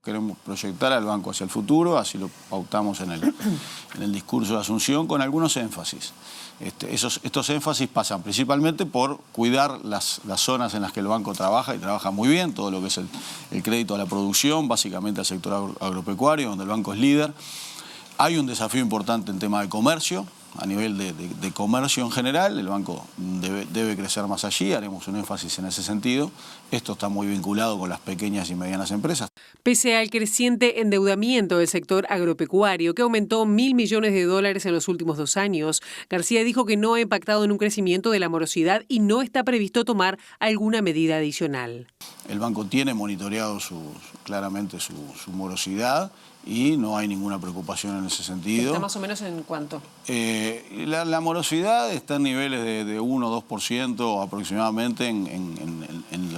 Queremos proyectar al banco hacia el futuro, así lo pautamos en el discurso de Asunción, con algunos énfasis. Estos énfasis pasan principalmente por cuidar las zonas en las que el banco trabaja, y trabaja muy bien, todo lo que es el crédito a la producción, básicamente al sector agropecuario, donde el banco es líder. Hay un desafío importante en tema de comercio. A nivel de comercio en general, el banco debe crecer más allí, haremos un énfasis en ese sentido. Esto está muy vinculado con las pequeñas y medianas empresas. Pese al creciente endeudamiento del sector agropecuario, que aumentó $1.000 millones en los últimos 2 años, García dijo que no ha impactado en un crecimiento de la morosidad y no está previsto tomar alguna medida adicional. El banco tiene monitoreado claramente su morosidad, y no hay ninguna preocupación en ese sentido. ¿Está más o menos en cuánto? La morosidad está en niveles de 1 o 2% aproximadamente en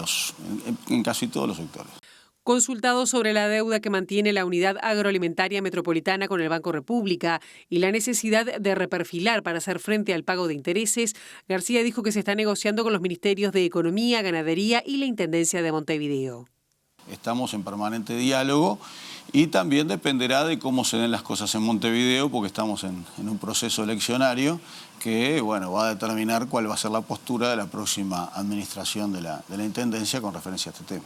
casi todos los sectores. Consultado sobre la deuda que mantiene la Unidad Agroalimentaria Metropolitana con el Banco República y la necesidad de reperfilar para hacer frente al pago de intereses, García dijo que se está negociando con los ministerios de Economía, Ganadería y la Intendencia de Montevideo. Estamos en permanente diálogo y también dependerá de cómo se den las cosas en Montevideo, porque estamos en un proceso eleccionario que va a determinar cuál va a ser la postura de la próxima administración de la Intendencia con referencia a este tema.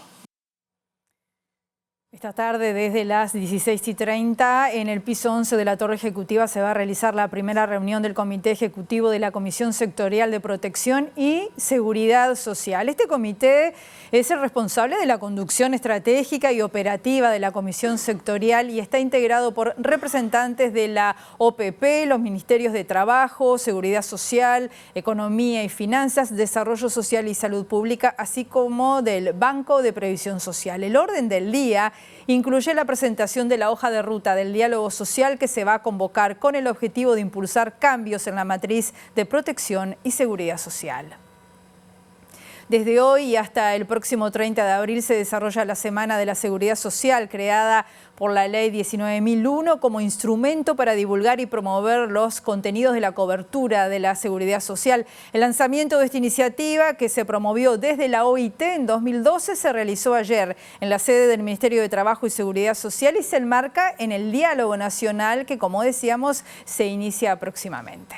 Esta tarde, desde las 16:30, en el piso 11 de la Torre Ejecutiva se va a realizar la primera reunión del Comité Ejecutivo de la Comisión Sectorial de Protección y Seguridad Social. Este comité es el responsable de la conducción estratégica y operativa de la Comisión Sectorial y está integrado por representantes de la OPP, los Ministerios de Trabajo, Seguridad Social, Economía y Finanzas, Desarrollo Social y Salud Pública, así como del Banco de Previsión Social. El orden del día incluye la presentación de la hoja de ruta del diálogo social que se va a convocar con el objetivo de impulsar cambios en la matriz de protección y seguridad social. Desde hoy y hasta el próximo 30 de abril se desarrolla la Semana de la Seguridad Social, creada por la Ley 19.001 como instrumento para divulgar y promover los contenidos de la cobertura de la seguridad social. El lanzamiento de esta iniciativa, que se promovió desde la OIT en 2012, se realizó ayer en la sede del Ministerio de Trabajo y Seguridad Social y se enmarca en el diálogo nacional que, como decíamos, se inicia próximamente.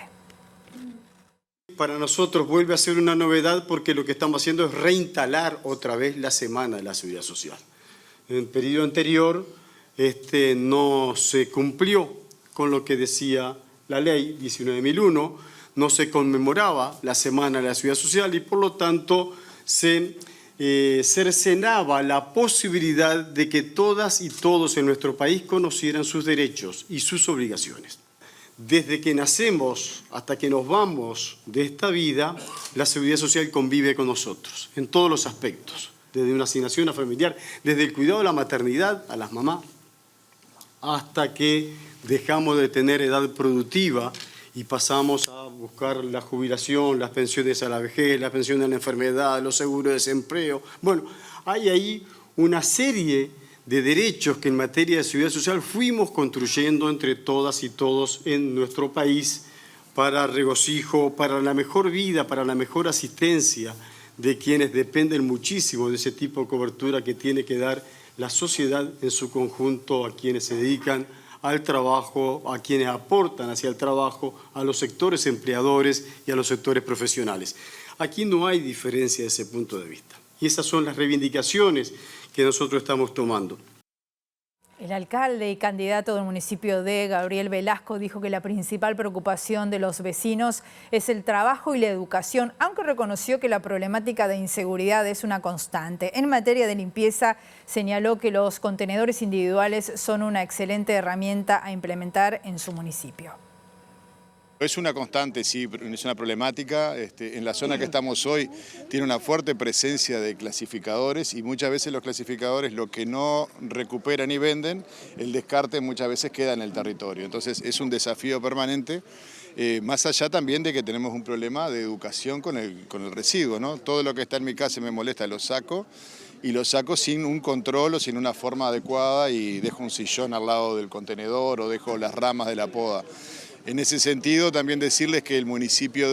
Para nosotros vuelve a ser una novedad porque lo que estamos haciendo es reinstalar otra vez la Semana de la Seguridad Social. En el periodo anterior no se cumplió con lo que decía la ley 19.001, no se conmemoraba la Semana de la Seguridad Social y por lo tanto se cercenaba la posibilidad de que todas y todos en nuestro país conocieran sus derechos y sus obligaciones. Desde que nacemos hasta que nos vamos de esta vida, la seguridad social convive con nosotros en todos los aspectos, desde una asignación a familiar, desde el cuidado de la maternidad a las mamás, hasta que dejamos de tener edad productiva y pasamos a buscar la jubilación, las pensiones a la vejez, la pensión a la enfermedad, los seguros de desempleo. Bueno, hay ahí una serie de derechos que en materia de seguridad social fuimos construyendo entre todas y todos en nuestro país para regocijo, para la mejor vida, para la mejor asistencia de quienes dependen muchísimo de ese tipo de cobertura que tiene que dar la sociedad en su conjunto, a quienes se dedican al trabajo, a quienes aportan hacia el trabajo, a los sectores empleadores y a los sectores profesionales. Aquí no hay diferencia desde ese punto de vista. Y esas son las reivindicaciones que nosotros estamos tomando. El alcalde y candidato del municipio de Gabriel Velasco dijo que la principal preocupación de los vecinos es el trabajo y la educación, aunque reconoció que la problemática de inseguridad es una constante. En materia de limpieza, señaló que los contenedores individuales son una excelente herramienta a implementar en su municipio. Es una constante, sí, es una problemática. En la zona que estamos hoy tiene una fuerte presencia de clasificadores y muchas veces los clasificadores lo que no recuperan y venden, el descarte muchas veces queda en el territorio. Entonces es un desafío permanente, más allá también de que tenemos un problema de educación con el residuo, ¿no? Todo lo que está en mi casa me molesta, lo saco. Y lo saco sin un control o sin una forma adecuada y dejo un sillón al lado del contenedor o dejo las ramas de la poda. En ese sentido, también decirles que el municipio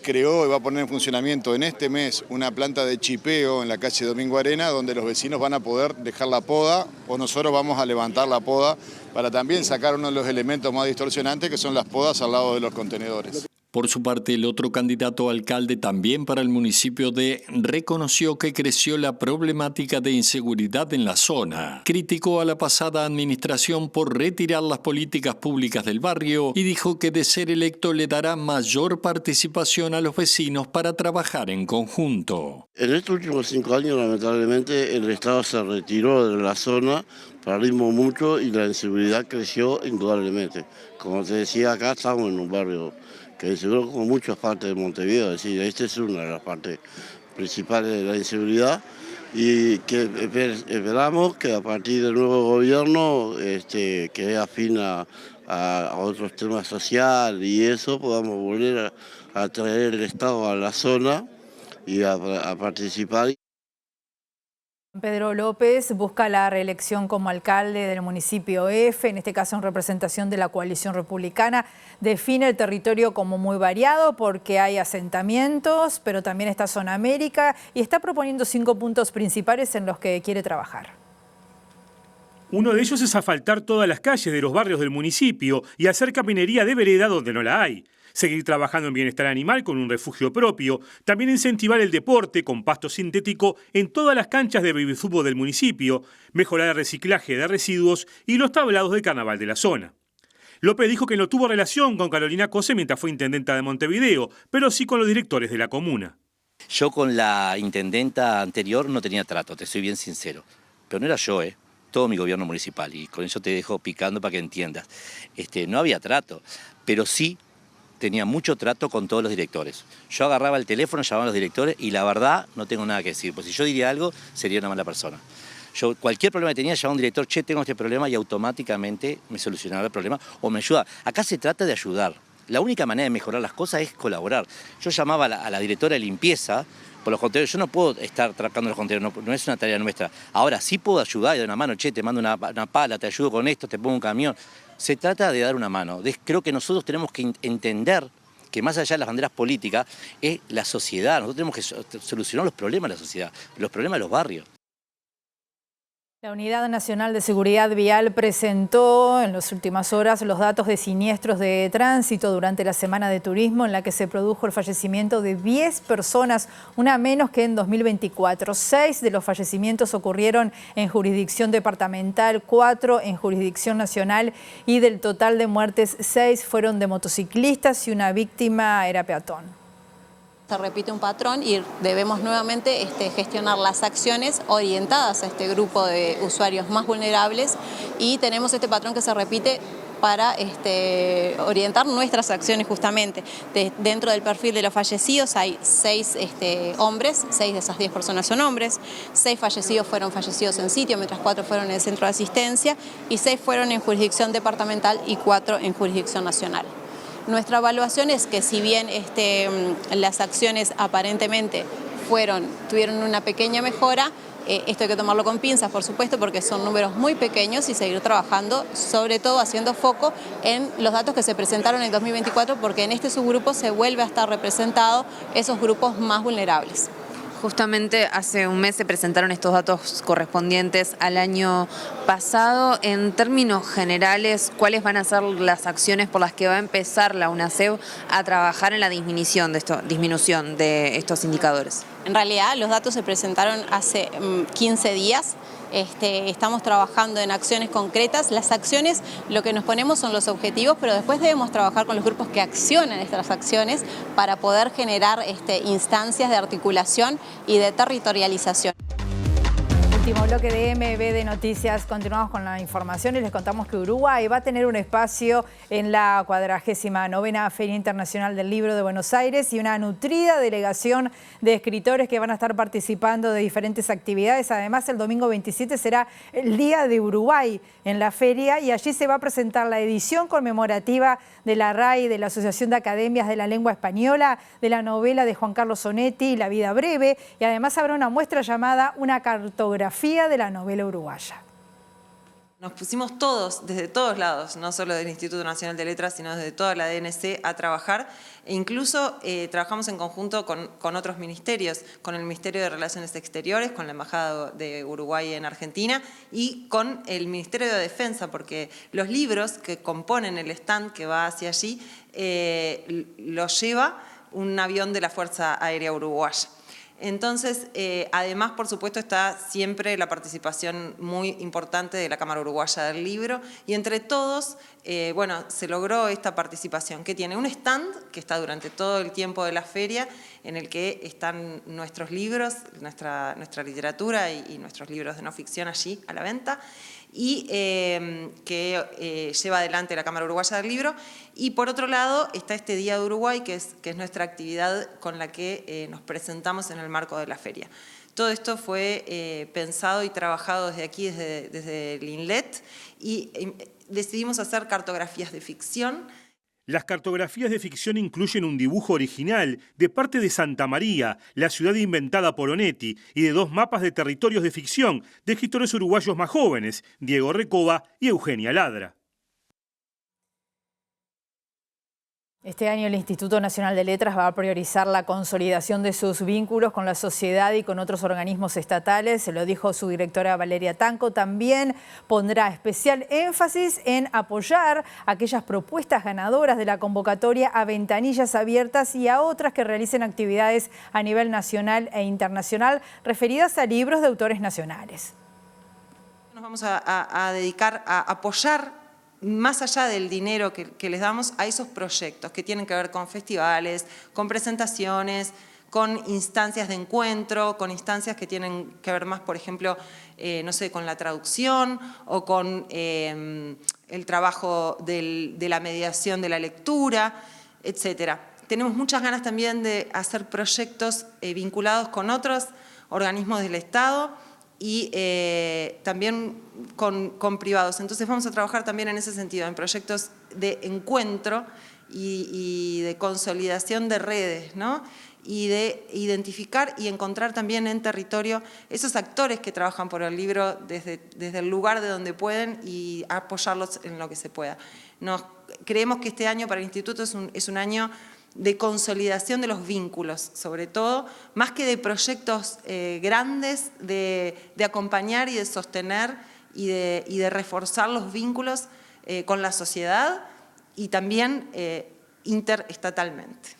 creó y va a poner en funcionamiento en este mes una planta de chipeo en la calle Domingo Arena, donde los vecinos van a poder dejar la poda o nosotros vamos a levantar la poda para también sacar uno de los elementos más distorsionantes, que son las podas al lado de los contenedores. Por su parte, el otro candidato a alcalde también para el municipio reconoció que creció la problemática de inseguridad en la zona. Criticó a la pasada administración por retirar las políticas públicas del barrio y dijo que de ser electo le dará mayor participación a los vecinos para trabajar en conjunto. En estos últimos 5 años, lamentablemente, el Estado se retiró de la zona, perdimos mucho y la inseguridad creció indudablemente. Como te decía, acá estamos en un barrio que seguro como muchas partes de Montevideo, es decir, esta es una de las partes principales de la inseguridad y que esperamos que a partir del nuevo gobierno que dé afín a otros temas sociales y eso podamos volver a traer el Estado a la zona y a participar. Pedro López busca la reelección como alcalde del municipio F, en este caso en representación de la coalición republicana. Define el territorio como muy variado porque hay asentamientos, pero también está Zona América y está proponiendo 5 puntos principales en los que quiere trabajar. Uno de ellos es asfaltar todas las calles de los barrios del municipio y hacer capinería de vereda donde no la hay. Seguir trabajando en bienestar animal con un refugio propio. También incentivar el deporte con pasto sintético en todas las canchas de babyfútbol del municipio. Mejorar el reciclaje de residuos y los tablados de carnaval de la zona. López dijo que no tuvo relación con Carolina Cose mientras fue intendenta de Montevideo, pero sí con los directores de la comuna. Yo con la intendenta anterior no tenía trato, te soy bien sincero. Pero no era yo, todo mi gobierno municipal. Y con eso te dejo picando para que entiendas. No había trato, pero sí tenía mucho trato con todos los directores. Yo agarraba el teléfono, llamaba a los directores y la verdad no tengo nada que decir, pues si yo diría algo sería una mala persona. Yo cualquier problema que tenía llamaba a un director, tengo este problema y automáticamente me solucionaba el problema o me ayuda. Acá se trata de ayudar, La única manera de mejorar las cosas es colaborar. Yo llamaba a la directora de limpieza por los contenedores. Yo no puedo estar trabajando los contenedores, no es una tarea nuestra. Ahora sí puedo ayudar y dar una mano. Che, te mando una pala, te ayudo con esto, te pongo un camión. Se trata de dar una mano. Creo que nosotros tenemos que entender que más allá de las banderas políticas es la sociedad. Nosotros tenemos que solucionar los problemas de la sociedad, los problemas de los barrios. La Unidad Nacional de Seguridad Vial presentó en las últimas horas los datos de siniestros de tránsito durante la Semana de Turismo, en la que se produjo el fallecimiento de 10 personas, una menos que en 2024. 6 de los fallecimientos ocurrieron en jurisdicción departamental, 4 en jurisdicción nacional, y del total de muertes, 6 fueron de motociclistas y una víctima era peatón. Se repite un patrón y debemos nuevamente gestionar las acciones orientadas a este grupo de usuarios más vulnerables, y tenemos este patrón que se repite para orientar nuestras acciones justamente. Dentro del perfil de los fallecidos hay 6 hombres, 6 de esas 10 personas son hombres, 6 fallecidos fueron fallecidos en sitio, mientras 4 fueron en el centro de asistencia, y 6 fueron en jurisdicción departamental y 4 en jurisdicción nacional. Nuestra evaluación es que si bien las acciones aparentemente tuvieron una pequeña mejora, esto hay que tomarlo con pinzas, por supuesto, porque son números muy pequeños, y seguir trabajando, sobre todo haciendo foco en los datos que se presentaron en 2024, porque en este subgrupo se vuelve a estar representado esos grupos más vulnerables. Justamente hace un mes se presentaron estos datos correspondientes al año pasado. En términos generales, ¿cuáles van a ser las acciones por las que va a empezar la UNACEV a trabajar en la disminución de estos indicadores? En realidad, los datos se presentaron hace 15 días. Estamos trabajando en acciones concretas. Las acciones, lo que nos ponemos son los objetivos, pero después debemos trabajar con los grupos que accionan estas acciones para poder generar instancias de articulación y de territorialización. Último bloque de MB de Noticias. Continuamos con la información y les contamos que Uruguay va a tener un espacio en la 49ª Feria Internacional del Libro de Buenos Aires y una nutrida delegación de escritores que van a estar participando de diferentes actividades. Además, el domingo 27 será el Día de Uruguay en la feria, y allí se va a presentar la edición conmemorativa de la RAI, de la Asociación de Academias de la Lengua Española, de la novela de Juan Carlos Onetti, La vida breve, y además habrá una muestra llamada Una cartografía de la novela uruguaya. Nos pusimos todos, desde todos lados, no solo del Instituto Nacional de Letras, sino desde toda la DNC, a trabajar, e incluso trabajamos en conjunto con otros ministerios, con el Ministerio de Relaciones Exteriores, con la Embajada de Uruguay en Argentina y con el Ministerio de Defensa, porque los libros que componen el stand que va hacia allí los lleva un avión de la Fuerza Aérea Uruguaya. Entonces, además, por supuesto, está siempre la participación muy importante de la Cámara Uruguaya del Libro, y entre todos, bueno, se logró esta participación, que tiene un stand que está durante todo el tiempo de la feria, en el que están nuestros libros, nuestra literatura y nuestros libros de no ficción allí a la venta, y que lleva adelante la Cámara Uruguaya del Libro. Y por otro lado está este Día de Uruguay, que es nuestra actividad con la que nos presentamos en el marco de la feria. Todo esto fue pensado y trabajado desde aquí, desde el INLET, y decidimos hacer cartografías de ficción. Las cartografías de ficción incluyen un dibujo original de parte de Santa María, la ciudad inventada por Onetti, y de 2 mapas de territorios de ficción de escritores uruguayos más jóvenes, Diego Recoba y Eugenia Ladra. Este año el Instituto Nacional de Letras va a priorizar la consolidación de sus vínculos con la sociedad y con otros organismos estatales, se lo dijo su directora Valeria Tanco. También pondrá especial énfasis en apoyar aquellas propuestas ganadoras de la convocatoria a ventanillas abiertas y a otras que realicen actividades a nivel nacional e internacional referidas a libros de autores nacionales. Nos vamos a dedicar a apoyar, más allá del dinero que les damos, a esos proyectos que tienen que ver con festivales, con presentaciones, con instancias de encuentro, con instancias que tienen que ver más, por ejemplo, no sé, con la traducción o con el trabajo de la mediación de la lectura, etc. Tenemos muchas ganas también de hacer proyectos vinculados con otros organismos del Estado y también con privados. Entonces vamos a trabajar también en ese sentido, en proyectos de encuentro y de consolidación de redes, ¿no? Y de identificar y encontrar también en territorio esos actores que trabajan por el libro desde el lugar de donde pueden y apoyarlos en lo que se pueda. Creemos que este año para el Instituto es un año de consolidación de los vínculos, sobre todo, más que de proyectos grandes, de acompañar y de sostener y de reforzar los vínculos con la sociedad y también interestatalmente.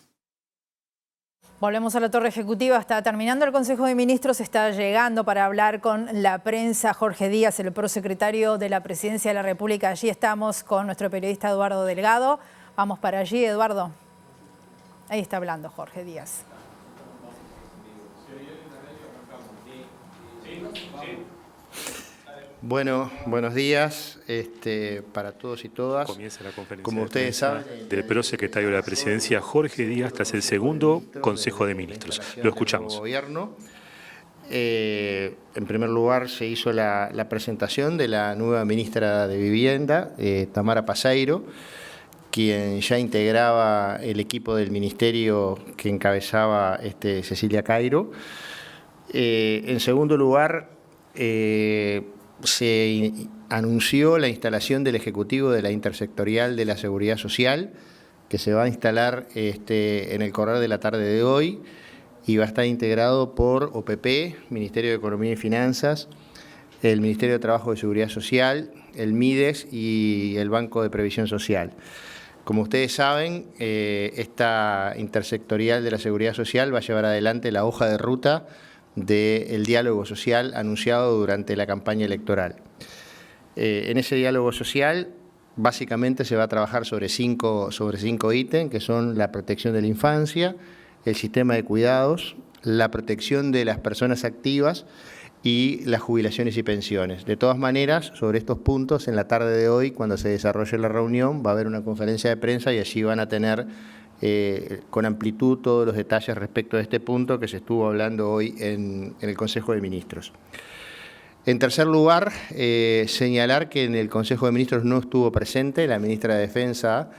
Volvemos a la Torre Ejecutiva. Está terminando el Consejo de Ministros. Está llegando para hablar con la prensa Jorge Díaz, el prosecretario de la Presidencia de la República. Allí estamos con nuestro periodista Eduardo Delgado. Vamos para allí, Eduardo. Ahí está hablando Jorge Díaz. Bueno, buenos días para todos y todas. Comienza la conferencia como ustedes saben, del prosecretario de la Presidencia, Jorge Díaz, tras el segundo Consejo de Ministros. Lo escuchamos. Gobierno. En primer lugar, se hizo la presentación de la nueva ministra de Vivienda, Tamara Paseiro, quien ya integraba el equipo del ministerio que encabezaba Cecilia Cairo. En segundo lugar, se anunció la instalación del Ejecutivo de la Intersectorial de la Seguridad Social, que se va a instalar en el correr de la tarde de hoy y va a estar integrado por OPP, Ministerio de Economía y Finanzas, el Ministerio de Trabajo y Seguridad Social, el MIDES y el Banco de Previsión Social. Como ustedes saben, esta Intersectorial de la Seguridad Social va a llevar adelante la hoja de ruta del diálogo social anunciado durante la campaña electoral. En ese diálogo social, básicamente se va a trabajar sobre cinco ítems, que son la protección de la infancia, el sistema de cuidados, la protección de las personas activas y las jubilaciones y pensiones. De todas maneras, sobre estos puntos, en la tarde de hoy, cuando se desarrolle la reunión, va a haber una conferencia de prensa y allí van a tener con amplitud todos los detalles respecto a este punto que se estuvo hablando hoy en el Consejo de Ministros. En tercer lugar, señalar que en el Consejo de Ministros no estuvo presente la ministra de Defensa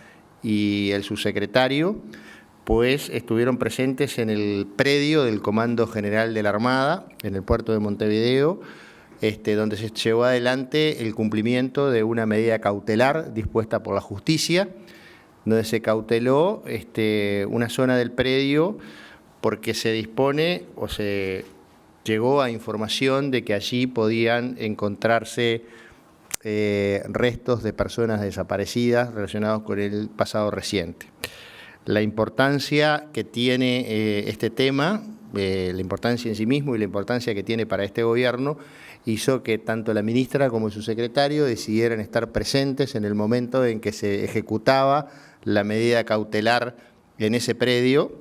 y el subsecretario, pues estuvieron presentes en el predio del Comando General de la Armada, en el puerto de Montevideo, donde se llevó adelante el cumplimiento de una medida cautelar dispuesta por la justicia, donde se cauteló una zona del predio porque se dispone o se llegó a información de que allí podían encontrarse restos de personas desaparecidas relacionados con el pasado reciente. La importancia que tiene este tema, la importancia en sí mismo y la importancia que tiene para este gobierno, hizo que tanto la ministra como su secretario decidieran estar presentes en el momento en que se ejecutaba la medida cautelar en ese predio,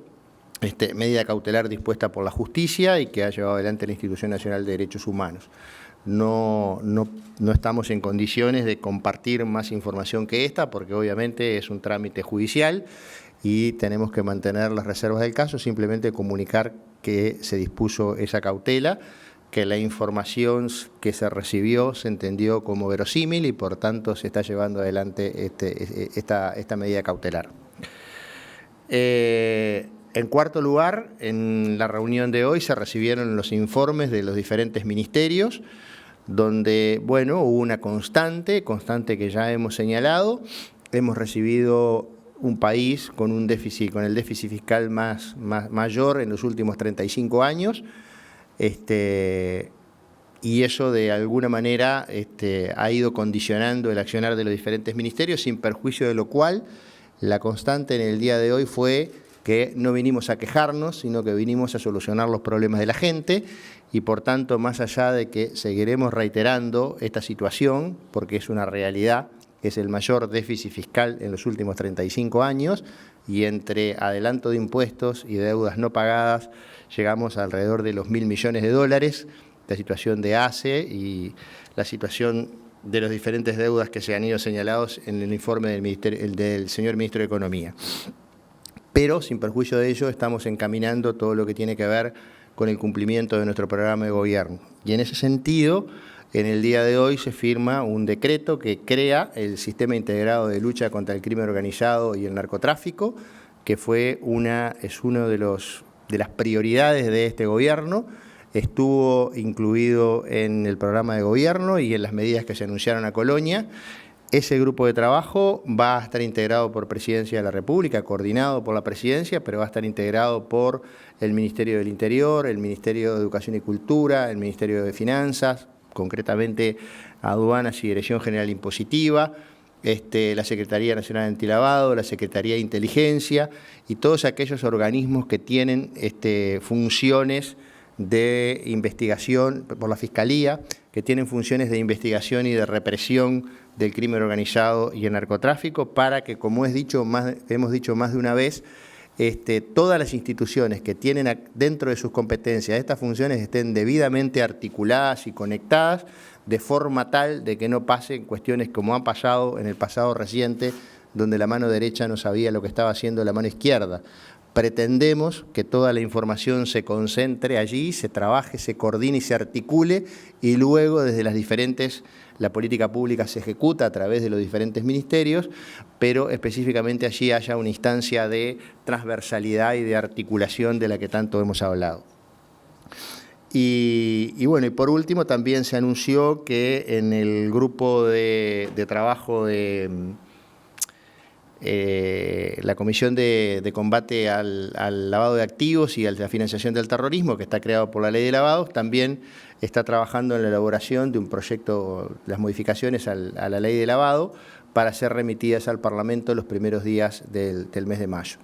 medida cautelar dispuesta por la justicia y que ha llevado adelante la Institución Nacional de Derechos Humanos. No estamos en condiciones de compartir más información que esta, porque obviamente es un trámite judicial y tenemos que mantener las reservas del caso, simplemente comunicar que se dispuso esa cautela, que la información que se recibió se entendió como verosímil y por tanto se está llevando adelante esta medida cautelar. En cuarto lugar, en la reunión de hoy se recibieron los informes de los diferentes ministerios, donde hubo una constante que ya hemos señalado. Hemos recibido un país con el déficit fiscal mayor en los últimos 35 años, y eso de alguna manera ha ido condicionando el accionar de los diferentes ministerios, sin perjuicio de lo cual la constante en el día de hoy fue que no vinimos a quejarnos, sino que vinimos a solucionar los problemas de la gente y por tanto, más allá de que seguiremos reiterando esta situación, porque es una realidad, es el mayor déficit fiscal en los últimos 35 años y entre adelanto de impuestos y deudas no pagadas llegamos a alrededor de los 1.000 millones de dólares, la situación de ACE y la situación de los diferentes deudas que se han ido señalados en el informe del señor Ministro de Economía. Pero, sin perjuicio de ello, estamos encaminando todo lo que tiene que ver con el cumplimiento de nuestro programa de gobierno. Y en ese sentido, En el día de hoy se firma un decreto que crea el Sistema Integrado de Lucha contra el Crimen Organizado y el Narcotráfico, que es uno de las prioridades de este gobierno. Estuvo incluido en el programa de gobierno y en las medidas que se anunciaron a Colonia. Ese grupo de trabajo va a estar integrado por Presidencia de la República, coordinado por la Presidencia, pero va a estar integrado por el Ministerio del Interior, el Ministerio de Educación y Cultura, el Ministerio de Finanzas, concretamente Aduanas y Dirección General Impositiva, la Secretaría Nacional de Antilavado, la Secretaría de Inteligencia y todos aquellos organismos que tienen funciones de investigación por la Fiscalía, que tienen funciones de investigación y de represión del crimen organizado y el narcotráfico, para que, como hemos dicho más de una vez, todas las instituciones que tienen dentro de sus competencias estas funciones estén debidamente articuladas y conectadas, de forma tal de que no pasen cuestiones como han pasado en el pasado reciente, donde la mano derecha no sabía lo que estaba haciendo la mano izquierda. Pretendemos que toda la información se concentre allí, se trabaje, se coordine y se articule, y luego desde la política pública se ejecuta a través de los diferentes ministerios, pero específicamente allí haya una instancia de transversalidad y de articulación de la que tanto hemos hablado. Y bueno, y por último también se anunció que en el grupo de trabajo de la Comisión de Combate al Lavado de Activos y a la Financiación del Terrorismo, que está creado por la Ley de Lavados, también está trabajando en la elaboración de un proyecto, las modificaciones a la Ley de Lavado, para ser remitidas al Parlamento los primeros días del mes de mayo.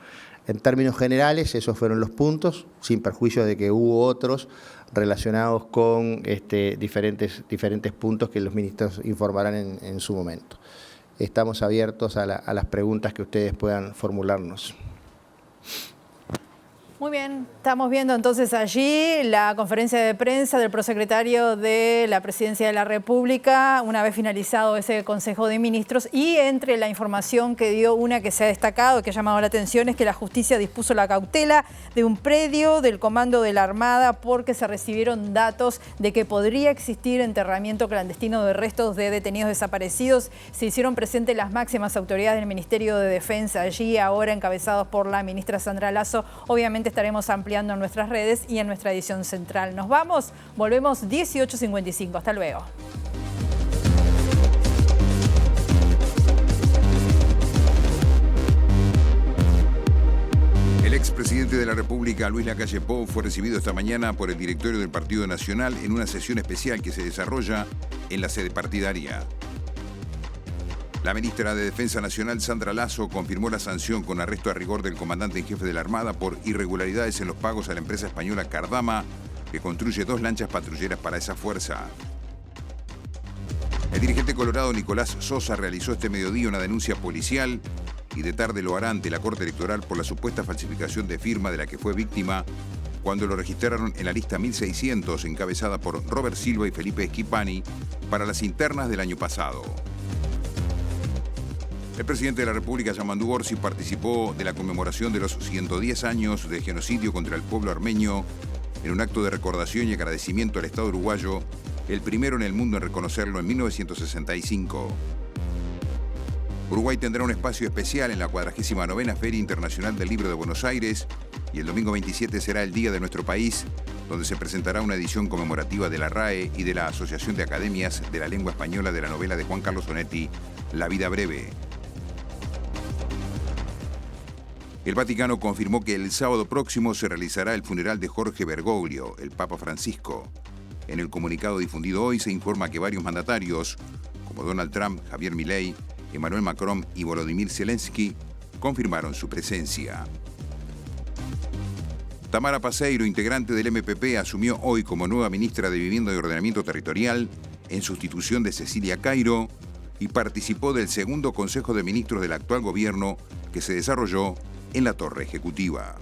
En términos generales, esos fueron los puntos, sin perjuicio de que hubo otros relacionados con diferentes puntos que los ministros informarán en su momento. Estamos abiertos a las preguntas que ustedes puedan formularnos. Muy bien, estamos viendo entonces allí la conferencia de prensa del prosecretario de la Presidencia de la República, una vez finalizado ese Consejo de Ministros, y entre la información que dio, una que se ha destacado, que ha llamado la atención, es que la justicia dispuso la cautela de un predio del Comando de la Armada porque se recibieron datos de que podría existir enterramiento clandestino de restos de detenidos desaparecidos. Se hicieron presentes las máximas autoridades del Ministerio de Defensa allí, ahora encabezados por la ministra Sandra Lasso. Obviamente estaremos ampliando en nuestras redes y en nuestra edición central. Nos vamos, volvemos 18:55. Hasta luego. El expresidente de la República, Luis Lacalle Pou, fue recibido esta mañana por el directorio del Partido Nacional en una sesión especial que se desarrolla en la sede partidaria. La ministra de Defensa Nacional, Sandra Lasso, confirmó la sanción con arresto a rigor del comandante en jefe de la Armada por irregularidades en los pagos a la empresa española Cardama, que construye 2 lanchas patrulleras para esa fuerza. El dirigente colorado Nicolás Sosa realizó este mediodía una denuncia policial y de tarde lo hará ante la Corte Electoral por la supuesta falsificación de firma de la que fue víctima cuando lo registraron en la lista 1600 encabezada por Robert Silva y Felipe Schipani para las internas del año pasado. El presidente de la República, Yamandu Orsi, participó de la conmemoración de los 110 años del genocidio contra el pueblo armenio en un acto de recordación y agradecimiento al Estado uruguayo, el primero en el mundo en reconocerlo en 1965. Uruguay tendrá un espacio especial en la 49ª Feria Internacional del Libro de Buenos Aires y el domingo 27 será el Día de nuestro país, donde se presentará una edición conmemorativa de la RAE y de la Asociación de Academias de la Lengua Española de la novela de Juan Carlos Onetti, La vida breve. El Vaticano confirmó que el sábado próximo se realizará el funeral de Jorge Bergoglio, el Papa Francisco. En el comunicado difundido hoy se informa que varios mandatarios, como Donald Trump, Javier Milei, Emmanuel Macron y Volodymyr Zelensky, confirmaron su presencia. Tamara Paseiro, integrante del MPP, asumió hoy como nueva ministra de Vivienda y Ordenamiento Territorial en sustitución de Cecilia Cairo y participó del segundo Consejo de Ministros del actual gobierno que se desarrolló en la Torre Ejecutiva.